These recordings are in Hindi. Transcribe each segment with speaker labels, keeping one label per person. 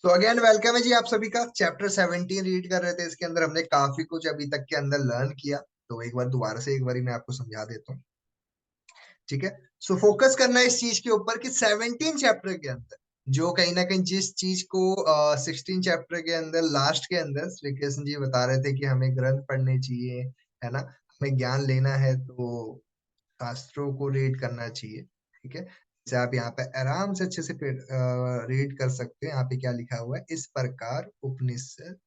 Speaker 1: तो अगेन वेलकम है जी आप सभी का। चैप्टर 17 रीड कर रहे थे, इसके अंदर हमने काफी कुछ अभी तक के अंदर लर्न किया। तो एक बार दोबारा से एक बारी मैं आपको समझा देता हूँ। ठीक है। सो फोकस करना है इस चीज के ऊपर कि 17 चैप्टर के अंदर जो कहीं ना कहीं जिस चीज को 16 चैप्टर के अंदर लास्ट के अंदर श्री कृष्ण जी बता रहे थे कि हमें ग्रंथ पढ़ने चाहिए, है ना। हमें ज्ञान लेना है तो शास्त्रों को रीड करना चाहिए। ठीक है। जैसे आप यहाँ पे आराम से अच्छे से रीड कर सकते हैं। यहाँ पे क्या लिखा हुआ है, इस प्रकार उपनिषद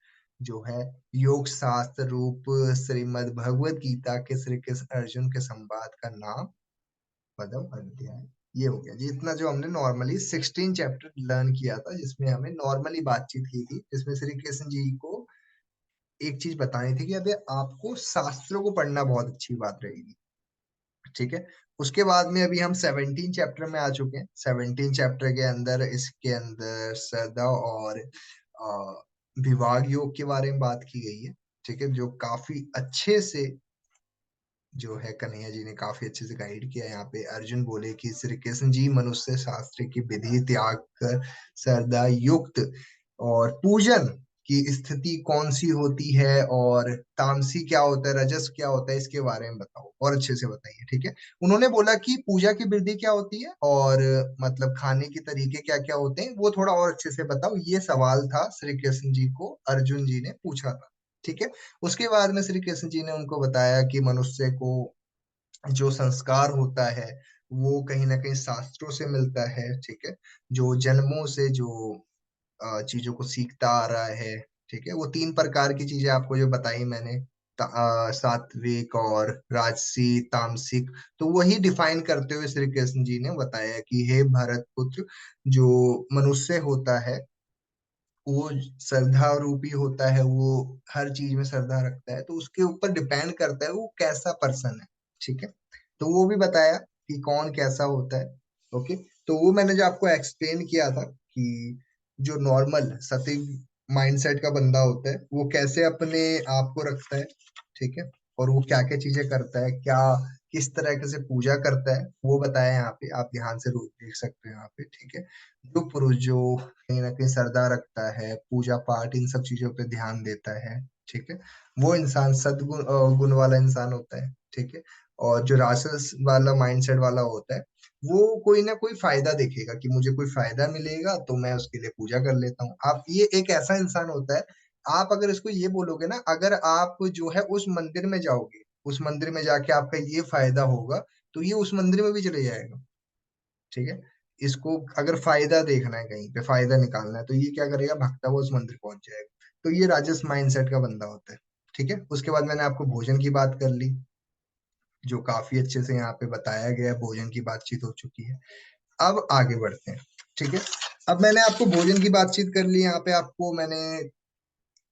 Speaker 1: जो है योग शास्त्र रूप श्रीमद् भगवत गीता के श्री कृष्ण अर्जुन के संवाद का नाम पदम अध्याय। ये हो गया जी, इतना जो हमने नॉर्मली 16 चैप्टर लर्न किया था, जिसमें हमें नॉर्मली बातचीत की थी, जिसमें श्री कृष्ण जी को एक चीज बतानी थी कि अभी आपको शास्त्रों को पढ़ना बहुत अच्छी बात रहेगी। ठीक है। उसके बाद में अभी हम 17 चैप्टर में आ चुके हैं। 17 चैप्टर के अंदर इसके अंदर श्रद्धा और विभाग योग के बारे में बात की गई है। ठीक है, जो काफी अच्छे से जो है कन्हैया जी ने काफी अच्छे से गाइड किया। यहाँ पे अर्जुन बोले कि श्री कृष्ण जी मनुष्य शास्त्र की विधि त्याग कर श्रद्धा युक्त और पूजन की स्थिति कौन सी होती है, और तामसी क्या होता है, रजस क्या होता है, इसके बारे में बताओ और अच्छे से बताइए। ठीक है। उन्होंने बोला कि पूजा की विधि क्या होती है और मतलब खाने के तरीके क्या क्या होते हैं, वो थोड़ा और अच्छे से बताओ। ये सवाल था श्री कृष्ण जी को अर्जुन जी ने पूछा था। ठीक है। उसके बाद में श्री कृष्ण जी ने उनको बताया कि मनुष्य को जो संस्कार होता है वो कहीं ना कहीं शास्त्रों से मिलता है। ठीक है। जो जन्मों से जो चीजों को सीखता आ रहा है। ठीक है। वो तीन प्रकार की चीजें आपको जो बताई मैंने, सात्विक और राजसी तामसिक। तो वही डिफाइन करते हुए श्री कृष्ण जी ने बताया कि हे भरत पुत्र, जो मनुष्य होता है वो श्रद्धा रूपी होता है, वो हर चीज में श्रद्धा रखता है, तो उसके ऊपर डिपेंड करता है वो कैसा पर्सन है। ठीक है। तो वो भी बताया कि कौन कैसा होता है। ओके। तो वो मैंने जो आपको एक्सप्लेन किया था कि जो नॉर्मल सत्विक माइंडसेट का बंदा होता है वो कैसे अपने आप को रखता है। ठीक है। और वो क्या क्या चीजें करता है, क्या किस तरह से पूजा करता है, वो बताया यहाँ पे। आप ध्यान से देख सकते हो यहाँ पे। ठीक है। जो पुरुष जो कहीं ना कहीं श्रद्धा रखता है, पूजा पाठ इन सब चीजों पे ध्यान देता है, ठीक है, वो इंसान सद्गुण गुण वाला इंसान होता है। ठीक है। और जो राजस वाला माइंडसेट वाला होता है वो कोई ना कोई फायदा देखेगा कि मुझे कोई फायदा मिलेगा तो मैं उसके लिए पूजा कर लेता हूँ। आप ये एक ऐसा इंसान होता है। आप अगर इसको ये बोलोगे ना, अगर आप जो है उस मंदिर में जाओगे, उस मंदिर में जाके आपका ये फायदा होगा, तो ये उस मंदिर में भी चले जाएगा। ठीक है। इसको अगर फायदा देखना है, कहीं पे फायदा निकालना है, तो ये क्या करेगा, भागता हुआ उस मंदिर पहुंच जाएगा। तो ये राजस माइंडसेट का बंदा होता है। ठीक है। उसके बाद मैंने आपको भोजन की बात कर ली, जो काफी अच्छे से यहाँ पे बताया गया है। भोजन की बातचीत हो चुकी है। अब आगे बढ़ते हैं। ठीक है। अब मैंने आपको भोजन की बातचीत कर ली, यहाँ पे आपको मैंने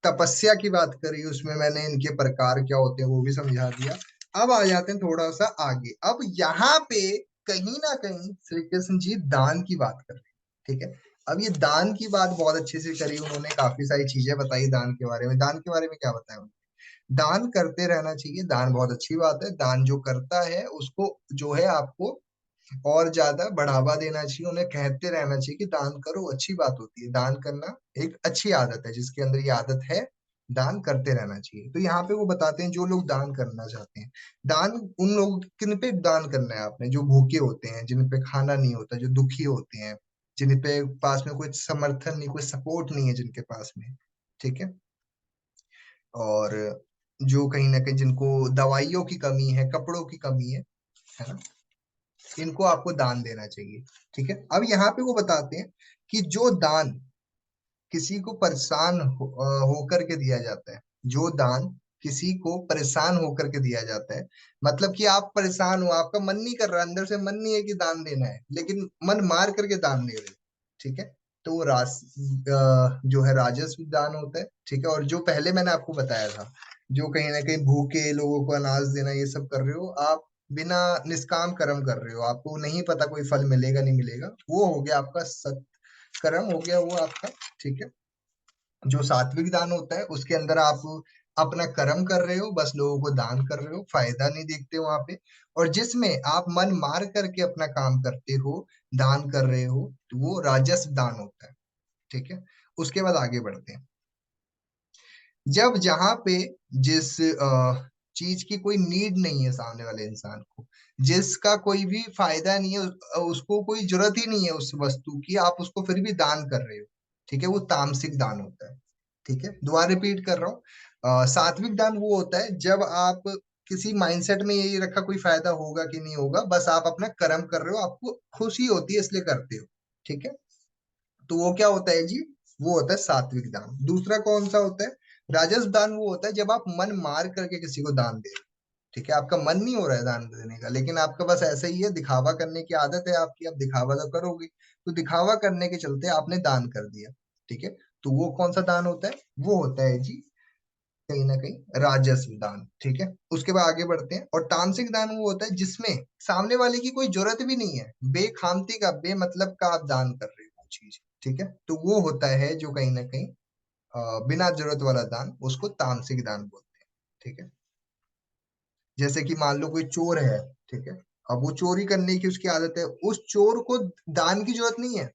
Speaker 1: तपस्या की बात करी, उसमें मैंने इनके प्रकार क्या होते हैं वो भी समझा दिया। अब आ जाते हैं थोड़ा सा आगे। अब यहाँ पे कहीं ना कहीं श्री कृष्ण जी दान की बात कर रहे हैं। ठीक है। अब ये दान की बात बहुत अच्छे से करी उन्होंने, काफी सारी चीजें बताई दान के बारे में। दान के बारे में क्या बताया उन्होंने, दान करते रहना चाहिए। दान बहुत अच्छी बात है। दान जो करता है उसको जो है आपको और ज्यादा बढ़ावा देना चाहिए। उन्हें कहते रहना चाहिए कि दान करो, अच्छी बात होती है। दान करना एक अच्छी आदत है, जिसके अंदर ये आदत है दान करते रहना चाहिए। तो यहाँ पे वो बताते हैं जो लोग दान करना चाहते हैं, दान उन लोगों किन पे दान करना है आपने, जो भूखे होते हैं, जिन पे खाना नहीं होता, जो दुखी होते हैं, जिन पे पास में कोई समर्थन नहीं, कोई सपोर्ट नहीं है जिनके पास में। ठीक है। और जो कहीं ना कहीं जिनको दवाइयों की कमी है, कपड़ों की कमी है ना, इनको आपको दान देना चाहिए। ठीक है। अब यहाँ पे वो बताते हैं कि जो दान किसी को परेशान होकर के दिया जाता है, जो दान किसी को परेशान होकर के दिया जाता है, मतलब कि आप परेशान हो, आपका मन नहीं कर रहा, अंदर से मन नहीं है कि दान देना है, लेकिन मन मार करके दान दे रहे हो। ठीक है। तो वो जो है राजस्व दान होता है। ठीक है। और जो पहले मैंने आपको बताया था, जो कहीं ना कहीं भूखे लोगों को अनाज देना, ये सब कर रहे हो आप, बिना निष्काम कर्म कर रहे हो, आपको नहीं पता कोई फल मिलेगा नहीं मिलेगा, वो हो गया आपका सत्कर्म, हो गया वो आपका। ठीक है। जो सात्विक दान होता है उसके अंदर आप अपना कर्म कर रहे हो, बस लोगों को दान कर रहे हो, फायदा नहीं देखते हो वहां पे। और जिसमें आप मन मार करके अपना काम करते हो, दान कर रहे हो, तो वो राजस्व दान होता है। ठीक है। उसके बाद आगे बढ़ते हैं। जब जहां पे जिस चीज की कोई नीड नहीं है सामने वाले इंसान को, जिसका कोई भी फायदा नहीं है, उसको कोई जरूरत ही नहीं है उस वस्तु की, आप उसको फिर भी दान कर रहे हो, ठीक है, वो तामसिक दान होता है। ठीक है, दोबारा रिपीट कर रहा हूँ। सात्विक दान वो होता है जब आप किसी माइंडसेट में यही रखा कोई फायदा होगा कि नहीं होगा, बस आप अपना कर्म कर रहे हो, आपको खुशी होती है इसलिए करते हो। ठीक है, तो वो क्या होता है जी, वो होता है सात्विक दान। दूसरा कौन सा होता है? राजस दान वो होता है जब आप मन मार करके किसी को दान दे रहे हो। ठीक है, आपका मन नहीं हो रहा है दान देने का, लेकिन आपका बस ऐसा ही है, दिखावा करने की आदत है आपकी, आप दिखावा तो करोगे, तो दिखावा करने के चलते आपने दान कर दिया। ठीक है, तो वो कौन सा दान होता है? वो होता है जी कहीं ना कहीं राजस्व दान। ठीक है, उसके बाद आगे बढ़ते हैं। और तामसिक दान वो होता है जिसमें सामने वाले की कोई जरूरत भी नहीं है, बेखामती का बेमतलब का आप दान कर रहे हो वो चीज। ठीक है, तो वो होता है जो कहीं ना कहीं बिना जरूरत वाला दान, उसको तामसिक दान बोलते हैं। ठीक है, जैसे कि मान लो कोई चोर है, ठीक है, अब वो चोरी करने की उसकी आदत है, उस चोर को दान की जरूरत नहीं है,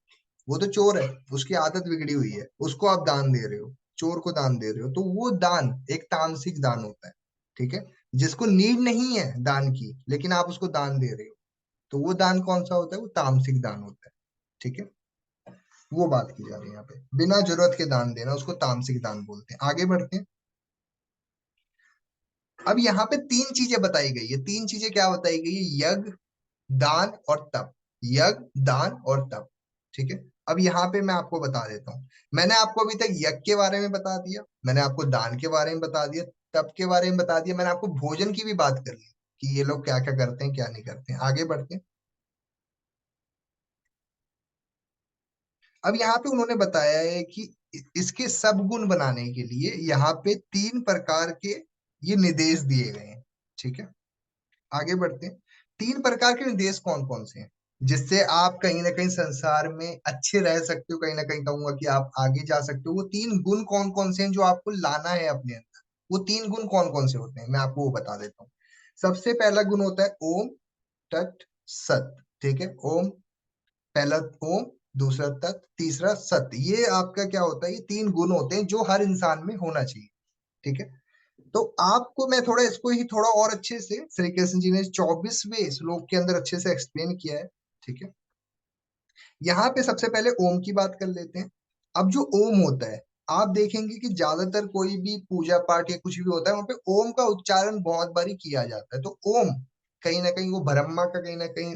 Speaker 1: वो तो चोर है, उसकी आदत बिगड़ी हुई है, उसको आप दान दे रहे हो, चोर को दान दे रहे हो, तो वो दान एक तामसिक दान होता है। ठीक है, जिसको नीड नहीं है दान की, लेकिन आप उसको दान दे रहे हो, तो वो दान कौन सा होता है? वो तामसिक दान होता है। ठीक है, वो बात की जा रही है यहाँ पे, बिना जरूरत के दान देना उसको तामसिक दान बोलते हैं। आगे बढ़ते हैं। अब यहाँ पे तीन चीजें बताई गई है। तीन चीजें क्या बताई गई है? यज्ञ, दान और तप। यज्ञ, दान और तप। ठीक है, अब यहाँ पे मैं आपको बता देता हूँ। मैंने आपको अभी तक यज्ञ के बारे में बता दिया, मैंने आपको दान के बारे में बता दिया, तप के बारे में बता दिया, मैंने आपको भोजन की भी बात कर ली कि ये लोग क्या क्या करते हैं क्या नहीं करते हैं। आगे बढ़ते हैं। अब यहाँ पे उन्होंने बताया है कि इसके सब गुण बनाने के लिए यहाँ पे तीन प्रकार के ये निर्देश दिए गए हैं। ठीक है, आगे बढ़ते हैं। तीन प्रकार के निर्देश कौन कौन से हैं जिससे आप कहीं ना कहीं संसार में अच्छे रह सकते हो, कहीं ना कहीं कहूंगा कि आप आगे जा सकते हो। वो तीन गुण कौन कौन से हैं जो आपको लाना है अपने अंदर? वो तीन गुण कौन कौन से होते हैं मैं आपको वो बता देता हूँ। सबसे पहला गुण होता है ओम, तत्, सत। ठीक है, ओम, पहला ओम, दूसरा तत्, तीसरा सत्य। ये आपका क्या होता है? ये तीन गुण होते हैं जो हर इंसान में होना चाहिए। ठीक है, तो आपको मैं थोड़ा इसको ही थोड़ा और अच्छे से श्री कृष्ण जी ने 24वें श्लोक के अंदर अच्छे से एक्सप्लेन किया है। ठीक है, यहाँ पे सबसे पहले ओम की बात कर लेते हैं। अब जो ओम होता है, आप देखेंगे कि ज्यादातर कोई भी पूजा पाठ या कुछ भी होता है वहां पे ओम का उच्चारण बहुत बारी किया जाता है। तो ओम कहीं ना कहीं वो ब्रह्मा का कहीं ना कहीं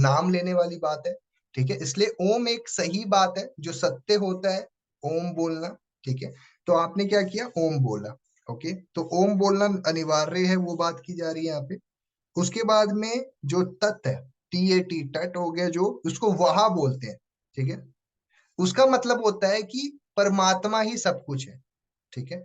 Speaker 1: नाम लेने वाली बात है। ठीक है, इसलिए ओम एक सही बात है, जो सत्य होता है ओम बोलना। ठीक है, तो आपने क्या किया? ओम बोला। ओके, तो ओम बोलना अनिवार्य है, वो बात की जा रही है यहाँ पे। उसके बाद में जो तत् है, TAT, तट हो गया, जो उसको वहा बोलते हैं। ठीक है, उसका मतलब होता है कि परमात्मा ही सब कुछ है। ठीक है,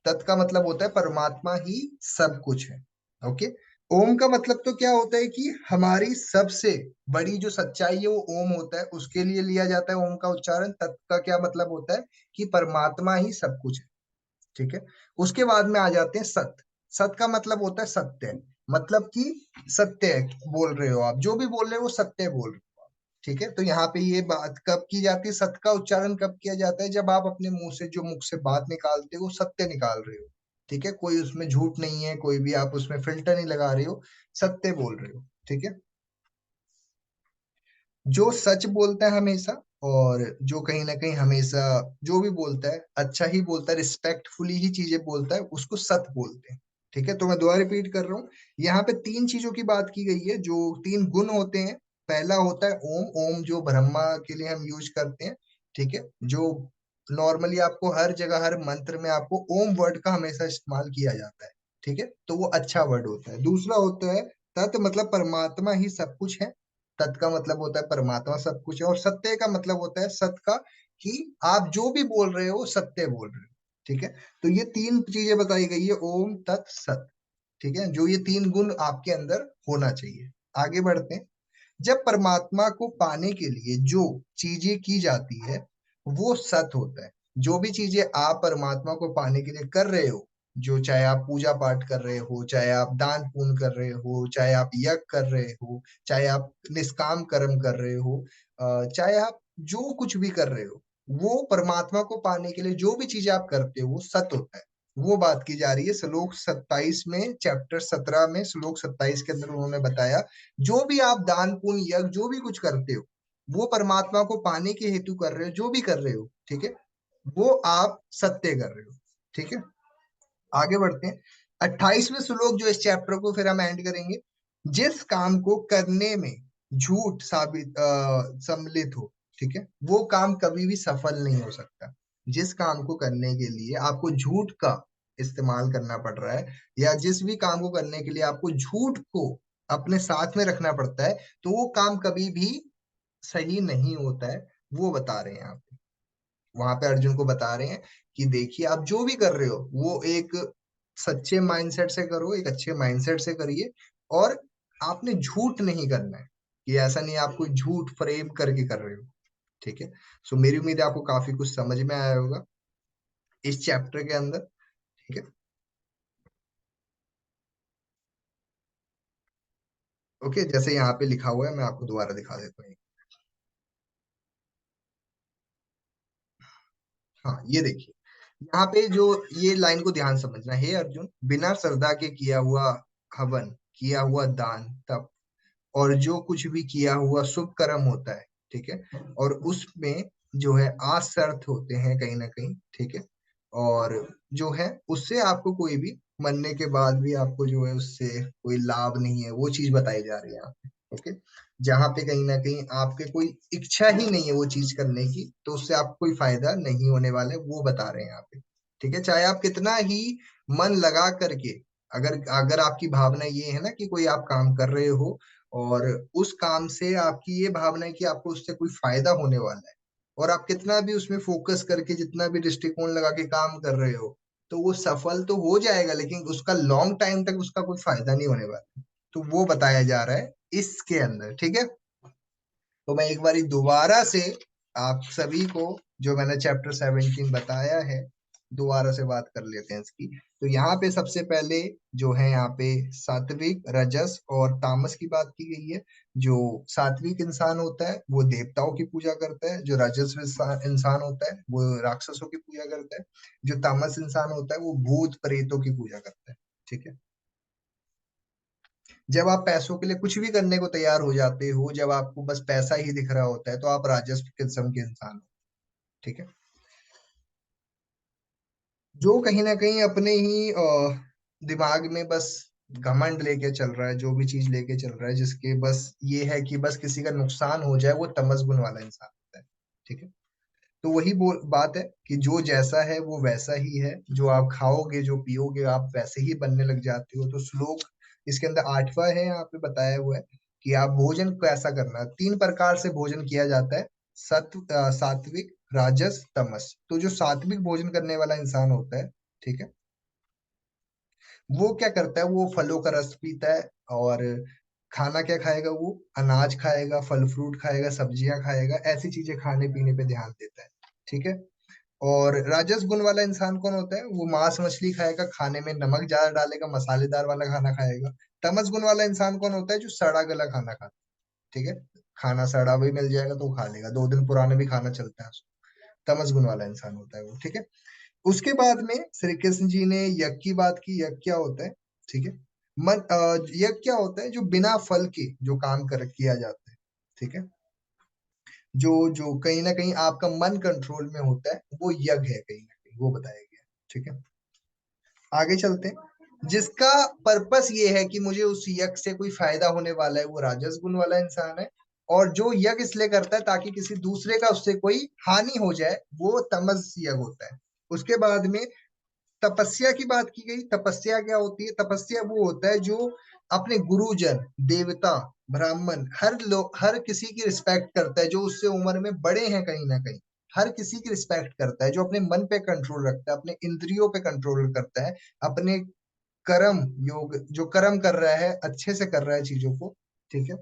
Speaker 1: तत् का मतलब होता है परमात्मा ही सब कुछ है। ओके, ओम का मतलब तो क्या होता है कि हमारी सबसे बड़ी जो सच्चाई है वो ओम होता है, उसके लिए लिया जाता है ओम का उच्चारण। तत् का क्या मतलब होता है? कि परमात्मा ही सब कुछ है। ठीक है, उसके बाद में आ जाते हैं सत्य। सत्य का मतलब होता है सत्य, मतलब कि सत्य बोल रहे हो आप, जो भी बोल रहे हो वो सत्य बोल रहे हो आप। ठीक है, तो यहाँ पे ये बात कब की जाती है? सत्य का उच्चारण कब किया जाता है? जब आप अपने मुंह से जो मुख से बात निकालते हो सत्य निकाल रहे हो। ठीक है, कोई उसमें झूठ नहीं है, कोई भी आप उसमें फिल्टर नहीं लगा रहे हो, सत्य बोल रहे हो। ठीक है, जो सच बोलता है हमेशा, और जो कहीं ना कहीं हमेशा जो भी बोलता है अच्छा ही बोलता है, रिस्पेक्टफुली ही चीजें बोलता है, उसको सत बोलते हैं। ठीक है, तो मैं दोबारा रिपीट कर रहा हूँ। यहाँ पे तीन चीजों की बात की गई है, जो तीन गुण होते हैं। पहला होता है ओम। ओम जो ब्रह्मा के लिए हम यूज करते हैं। ठीक है, जो नॉर्मली आपको हर जगह हर मंत्र में आपको ओम वर्ड का हमेशा इस्तेमाल किया जाता है। ठीक है, तो वो अच्छा वर्ड होता है। दूसरा होता है तत्, मतलब परमात्मा ही सब कुछ है। तत् का मतलब होता है परमात्मा सब कुछ है। और सत्य का मतलब होता है सत्य का, कि आप जो भी बोल रहे हो सत्य बोल रहे हो। ठीक है, तो ये तीन चीजें बताई गई है, ओम, तत्, सत। ठीक है, जो ये तीन गुण आपके अंदर होना चाहिए। आगे बढ़ते हैं। जब परमात्मा को पाने के लिए जो चीजें की जाती है वो सत होता है। जो भी चीजें आप परमात्मा को पाने के लिए कर रहे हो, जो चाहे आप पूजा पाठ कर रहे हो, चाहे आप दान पुण्य कर रहे हो, चाहे आप यज्ञ कर रहे हो, चाहे आप निष्काम कर्म कर रहे हो, चाहे आप जो कुछ भी कर रहे हो, वो परमात्मा को पाने के लिए जो भी चीजें आप करते हो वो सत होता है। वो बात की जा रही है श्लोक 27 में, चैप्टर 17 में श्लोक 27 के अंदर उन्होंने बताया, जो भी आप दान पुण्य यज्ञ जो भी कुछ करते हो वो परमात्मा को पाने के हेतु कर रहे हो, जो भी कर रहे हो, ठीक है, वो आप सत्य कर रहे हो। ठीक है, आगे बढ़ते हैं। 28वें श्लोक जो इस चैप्टर को फिर हम एंड करेंगे। जिस काम को करने में झूठ सम्मिलित हो, ठीक है, वो काम कभी भी सफल नहीं हो सकता। जिस काम को करने के लिए आपको झूठ का इस्तेमाल करना पड़ रहा है, या जिस भी काम को करने के लिए आपको झूठ को अपने साथ में रखना पड़ता है, तो वो काम कभी भी सही नहीं होता है। वो बता रहे हैं आप, वहां पे अर्जुन को बता रहे हैं कि देखिए आप जो भी कर रहे हो वो एक सच्चे माइंडसेट से करो, एक अच्छे माइंडसेट से करिए, और आपने झूठ नहीं करना है, कि ऐसा नहीं आपको झूठ फ्रेम करके कर रहे हो। ठीक है, सो मेरी उम्मीद है आपको काफी कुछ समझ में आया होगा इस चैप्टर के अंदर। ठीक है, ओके, जैसे यहाँ पे लिखा हुआ है मैं आपको दोबारा दिखा देता हूँ। हाँ, ये देखिए, यहाँ पे जो ये लाइन को ध्यान समझना है, अर्जुन, बिना श्रद्धा के किया हुआ हवन, किया हुआ दान, तप, और जो कुछ भी किया हुआ शुभ कर्म होता है, ठीक है, और उसमें जो है आसर्त होते हैं कहीं ना कहीं, ठीक है, और जो है उससे आपको कोई भी मरने के बाद भी आपको जो है उससे कोई लाभ नहीं है, वो चीज बताई जा रही है यहाँ पे। ओके, जहाँ पे कहीं ना कहीं आपके कोई इच्छा ही नहीं है वो चीज करने की, तो उससे आपको कोई फायदा नहीं होने वाला है, वो बता रहे हैं यहाँ पे। ठीक है, चाहे आप कितना ही मन लगा करके, अगर अगर आपकी भावना ये है ना कि कोई आप काम कर रहे हो और उस काम से आपकी ये भावना है कि आपको उससे कोई फायदा होने वाला है, और आप कितना भी उसमें फोकस करके जितना भी दृष्टिकोण लगा के काम कर रहे हो, तो वो सफल तो हो जाएगा, लेकिन उसका लॉन्ग टाइम तक उसका कोई फायदा नहीं होने वाला। तो वो बताया जा रहा है इसके अंदर। ठीक है, तो मैं एक बारी दोबारा से आप सभी को जो मैंने चैप्टर 17 बताया है, दोबारा से बात कर लेते हैं इसकी। तो यहाँ पे सबसे पहले जो है, यहाँ पे सात्विक, रजस और तामस की बात की गई है। जो सात्विक इंसान होता है वो देवताओं की पूजा करता है, जो रजस इंसान होता है वो राक्षसों की पूजा करता है, जो तामस इंसान होता है वो भूत प्रेतों की पूजा करता है। ठीक है, जब आप पैसों के लिए कुछ भी करने को तैयार हो जाते हो, जब आपको बस पैसा ही दिख रहा होता है, तो आप राजस्व किस्म के इंसान हो। ठीक है, जो कहीं ना कहीं अपने ही दिमाग में बस घमंड लेके चल रहा है, जो भी चीज लेके चल रहा है जिसके बस ये है कि बस किसी का नुकसान हो जाए, वो तमस गुण वाला इंसान होता है। ठीक है, तो वही बात है कि जो जैसा है वो वैसा ही है, जो आप खाओगे जो पियोगे आप वैसे ही बनने लग जाते हो। तो श्लोक इसके अंदर 8वां है, यहाँ पे बताया हुआ है कि आप भोजन कैसा करना है। 3 प्रकार से भोजन किया जाता है, सात्विक, राजस, तमस। तो जो सात्विक भोजन करने वाला इंसान होता है, ठीक है, वो क्या करता है, वो फलों का रस पीता है, और खाना क्या खाएगा, वो अनाज खाएगा, फल फ्रूट खाएगा, सब्जियां खाएगा, ऐसी चीजें खाने पीने पे ध्यान देता है। ठीक है, और राजस गुण वाला इंसान कौन होता है, वो मांस मछली खाएगा, खाने में नमक ज्यादा डालेगा, मसालेदार वाला खाना खाएगा। तमस गुण वाला इंसान कौन होता है, जो सड़ा गला खाना खाता है। ठीक है, खाना सड़ा भी मिल जाएगा तो वो खा लेगा, 2 दिन पुराने भी खाना चलता है उसको। तमस गुण वाला इंसान होता है वो। ठीक है, उसके बाद में श्री कृष्ण जी ने यज्ञ की बात की। यज्ञ क्या होता है, ठीक है, यज्ञ क्या होता है, जो बिना फल के जो काम कर किया जाता है। ठीक है, जो जो कहीं ना कहीं आपका मन कंट्रोल में होता है, वो यज्ञ है कहीं ना कहीं, वो बताया गया। ठीक है, आगे चलते हैं। जिसका पर्पस ये है कि मुझे उस यज्ञ से कोई फायदा होने वाला है, वो राजस गुण वाला इंसान है। और जो यज्ञ इसलिए करता है ताकि किसी दूसरे का उससे कोई हानि हो जाए, वो तमस यज्ञ होता है। उसके बाद में तपस्या की बात की गई। तपस्या क्या होती है, तपस्या वो होता है जो अपने गुरुजन, देवता, ब्राह्मण, हर किसी की रिस्पेक्ट करता है, जो उससे उम्र में बड़े हैं कहीं ना कहीं, हर किसी की रिस्पेक्ट करता है, जो अपने मन पे कंट्रोल रखता है, अपने इंद्रियों पे कंट्रोल करता है, अपने कर्म योग जो कर्म कर रहा है अच्छे से कर रहा है चीजों को। ठीक है,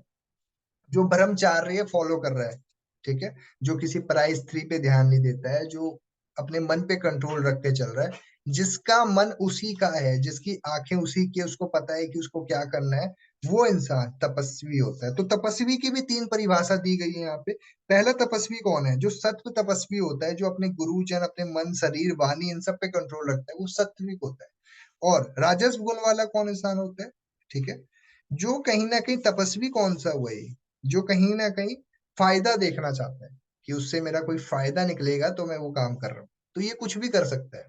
Speaker 1: जो ब्रह्मचार्य फॉलो कर रहा है। ठीक है, जो किसी पराई स्त्री पे ध्यान नहीं देता है, जो अपने मन पे कंट्रोल रख के चल रहा है, जिसका मन उसी का है, जिसकी आंखें उसी की, उसको पता है कि उसको क्या करना है, वो इंसान तपस्वी होता है। तो तपस्वी की भी तीन परिभाषा दी गई है यहाँ पे। पहला तपस्वी कौन है? जो सत्व तपस्वी होता है, जो अपने गुरुजन, अपने मन, शरीर, वाणी, इन सब पे कंट्रोल रखता है, वो सत्विक होता है। और राजस गुण वाला कौन इंसान होता है? ठीक है, जो कहीं ना कहीं तपस्वी कौन सा हुआ है, जो कहीं ना कहीं फायदा देखना चाहता है कि उससे मेरा कोई फायदा निकलेगा तो मैं वो काम कर रहा हूँ। तो ये कुछ भी कर सकता है।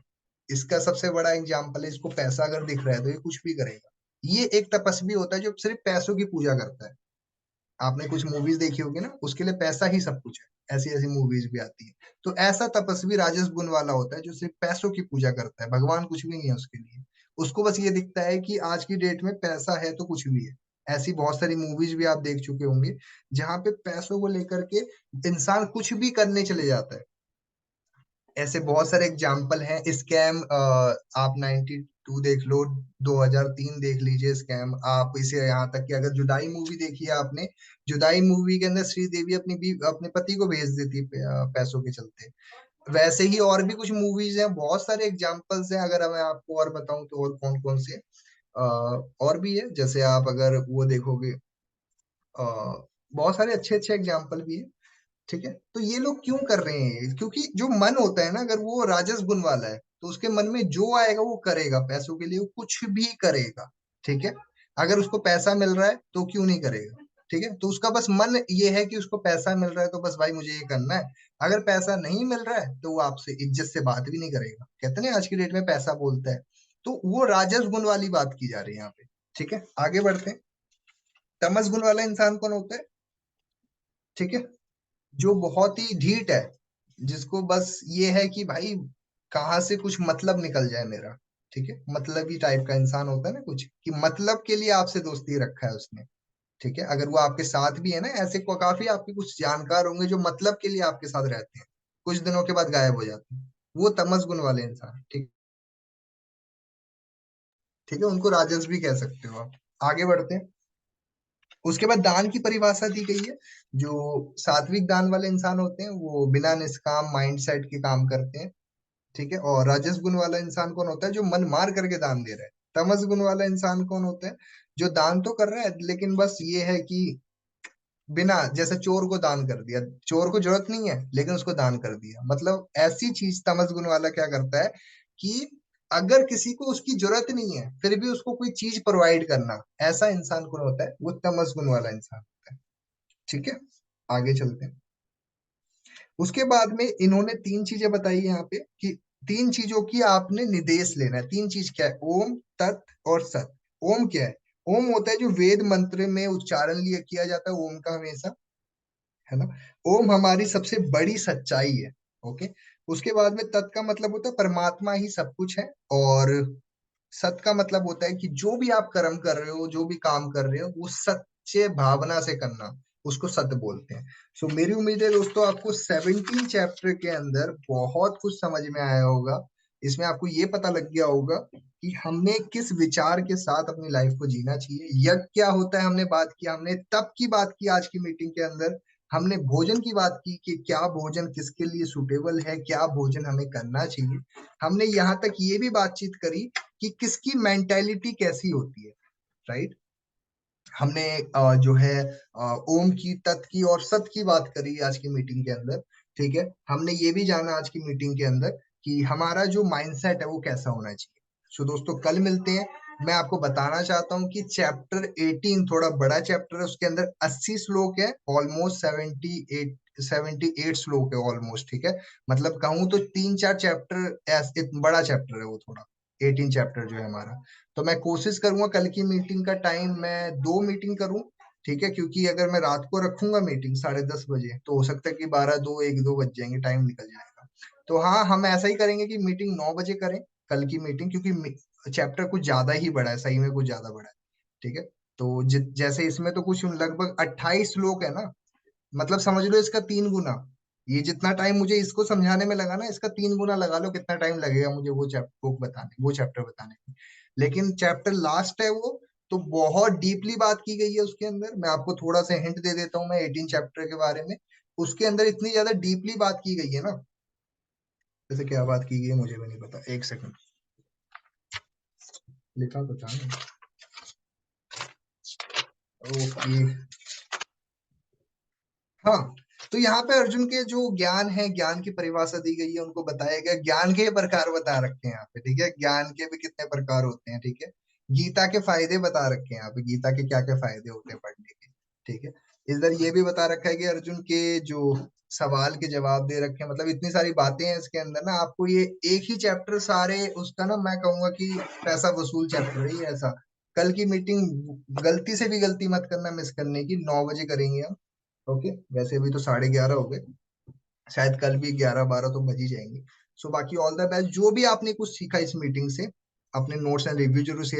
Speaker 1: इसका सबसे बड़ा एग्जाम्पल है, इसको पैसा अगर दिख रहा है तो ये कुछ भी करेगा। ये एक तपस्वी होता है जो सिर्फ पैसों की पूजा करता है। आपने कुछ मूवीज देखी होगी ना, उसके लिए पैसा ही सब कुछ है, ऐसी ऐसी मूवीज भी आती है। तो ऐसा तपस्वी राजस गुण वाला होता है जो सिर्फ पैसों की पूजा करता है, भगवान कुछ भी नहीं है उसके लिए। उसको बस ये दिखता है कि आज की डेट में पैसा है तो कुछ भी है। ऐसी बहुत सारी मूवीज भी आप देख चुके होंगे जहां पे पैसों को लेकर के इंसान कुछ भी करने चले जाता है। ऐसे बहुत सारे एग्जाम्पल हैं। स्कैम, आप 92 देख लो, 2003 देख लीजिए स्कैम। आप इसे यहाँ तक कि अगर जुदाई मूवी देखी है आपने, जुदाई मूवी के अंदर श्रीदेवी अपने पति को भेज देती है पैसों के चलते। वैसे ही और भी कुछ मूवीज हैं, बहुत सारे एग्जाम्पल्स हैं। अगर मैं आपको और बताऊं तो और कौन कौन से और भी है। जैसे आप अगर वो देखोगे, बहुत सारे अच्छे अच्छे एग्जाम्पल भी है। ठीक है, तो ये लोग क्यों कर रहे हैं? क्योंकि जो मन होता है ना, अगर वो राजस गुण वाला है तो उसके मन में जो आएगा वो करेगा, पैसों के लिए वो कुछ भी करेगा। ठीक है, अगर उसको पैसा मिल रहा है तो क्यों नहीं करेगा? ठीक है, तो उसका बस मन ये है कि उसको पैसा मिल रहा है तो बस भाई मुझे ये करना है। अगर पैसा नहीं मिल रहा है तो वो आपसे इज्जत से बात भी नहीं करेगा। कहते हैं ना, आज की डेट में पैसा बोलता है। तो वो राजस गुण वाली बात की जा रही है यहाँ पे। ठीक है, आगे बढ़ते हैं। तमस गुण वाला इंसान कौन होता है? ठीक है, जो बहुत ही ढीठ है, जिसको बस ये है कि भाई कहाँ से कुछ मतलब निकल जाए मेरा। ठीक है, मतलबी टाइप का इंसान होता है ना, कुछ कि मतलब के लिए आपसे दोस्ती रखा है उसने। ठीक है, अगर वो आपके साथ भी है ना, ऐसे को काफी आपके कुछ जानकार होंगे जो मतलब के लिए आपके साथ रहते हैं, कुछ दिनों के बाद गायब हो जाते हैं। वो तमस गुण वाले इंसान। ठीक, ठीक है, उनको राजस भी कह सकते हो आप। आगे बढ़ते हैं। उसके बाद दान की परिभाषा दी गई है। जो सात्विक दान वाले इंसान होते हैं वो बिना निष्काम माइंड सेट के काम करते हैं। ठीक है, और राजस गुण वाला इंसान कौन होता है? जो मन मार करके दान दे रहा है। तमस गुण वाला इंसान कौन होता है? जो दान तो कर रहा है लेकिन बस ये है कि बिना, जैसे चोर को दान कर दिया, चोर को जरूरत नहीं है लेकिन उसको दान कर दिया। मतलब ऐसी चीज तमस गुण वाला क्या करता है कि अगर किसी को उसकी जरूरत नहीं है फिर भी उसको कोई चीज प्रोवाइड करना, ऐसा इंसान कौन होता है? वो तमस गुण वाला इंसान होता है। ठीक है, आगे चलते हैं। उसके बाद में इन्होंने तीन चीजें बताई है यहाँ पे कि तीन चीजों की आपने निर्देश लेना है। तीन चीज क्या है? ओम, तत् और सत। ओम क्या है? ओम होता है जो वेद मंत्र में उच्चारण लिया किया जाता है ओम का हमेशा, है ना। ओम हमारी सबसे बड़ी सच्चाई है। ओके। उसके बाद में तत् का मतलब होता है परमात्मा ही सब कुछ है। और सत का मतलब होता है कि जो भी आप कर्म कर रहे हो, जो भी काम कर रहे हो, वो सच्चे भावना से करना, उसको सत बोलते हैं। सो मेरी उम्मीद है दोस्तों आपको 17 चैप्टर के अंदर बहुत कुछ समझ में आया होगा। इसमें आपको ये पता लग गया होगा कि हमने किस विचार के साथ अपनी लाइफ को जीना चाहिए। यज्ञ क्या होता है हमने बात किया, हमने तप की बात की आज की मीटिंग के अंदर, हमने भोजन की बात की कि क्या भोजन किसके लिए सुटेबल है, क्या भोजन हमें करना चाहिए। हमने यहाँ तक ये भी बातचीत करी कि किसकी मेंटेलिटी कैसी होती है। राइट। हमने जो है ओम की, तत् की और सत की बात करी आज की मीटिंग के अंदर। ठीक है, हमने ये भी जाना आज की मीटिंग के अंदर कि हमारा जो माइंडसेट है वो कैसा होना चाहिए। सो दोस्तों कल मिलते हैं। मैं आपको बताना चाहता हूँ कि चैप्टर 18 थोड़ा बड़ा चैप्टर है, उसके अंदर 80 श्लोक है, ऑलमोस्ट 78 श्लोक है ऑलमोस्ट। ठीक है, मतलब कहूँ तो 3-4 चैप्टर, बड़ा चैप्टर है वो थोड़ा। 18 चैप्टर जो है हमारा। तो मैं कोशिश करूंगा कल की मीटिंग का टाइम मैं 2 मीटिंग करूं। ठीक है, क्योंकि अगर मैं रात को रखूंगा मीटिंग 10:30 बजे तो हो सकता है कि 12, 2, 1, 2 बज जाएंगे, टाइम निकल जाएगा। तो हाँ, हम ऐसा ही करेंगे कि मीटिंग 9 बजे करें कल की मीटिंग, क्योंकि चैप्टर कुछ ज्यादा ही बड़ा है, सही में कुछ ज्यादा बड़ा है। ठीक है, तो जैसे इसमें तो कुछ लगभग 28 श्लोक है ना, मतलब समझ लो इसका 3 गुना। ये जितना टाइम मुझे इसको समझाने में लगा ना, इसका 3 गुना लगा लो कितना टाइम लगेगा मुझे वो चैप्टर बताने में। लेकिन चैप्टर लास्ट है वो, तो बहुत डीपली बात की गई है उसके अंदर। मैं आपको थोड़ा सा हिंट दे देता हूँ मैं 18 चैप्टर के बारे में। उसके अंदर इतनी ज्यादा डीपली बात की गई है ना, जैसे क्या बात की गई है मुझे भी नहीं पता, एक सेकंड। लिखा तो था ना। ओके। हाँ, तो यहाँ पे अर्जुन के जो ज्ञान है, ज्ञान की परिभाषा दी गई है, उनको बताया गया, ज्ञान के प्रकार बता रखे हैं यहाँ पे, ठीक है, ज्ञान के भी कितने प्रकार होते हैं, ठीक है, गीता के फायदे बता रखे हैं यहाँ पे, गीता के क्या क्या फायदे होते हैं पढ़ने के, ठीक है। इधर ये भी बता रखा है कि अर्जुन के जो सवाल के जवाब दे रखे हैं, मतलब इतनी सारी बातें हैं इसके अंदर ना, आपको ये एक ही चैप्टर सारे उसका ना, मैं कहूंगा कि पैसा वसूल चैप्टर है ये ऐसा। कल की मीटिंग गलती से भी गलती मत करना मिस करने की, 9 बजे करेंगे हम। ओके, वैसे भी तो 11:30 हो गए, शायद कल भी 11-12 तो बज ही जाएंगे। सो बाकी ऑल द बेस्ट, जो भी आपने कुछ सीखा इस मीटिंग से, अपने नोट्स एंड रिव्यू जरूर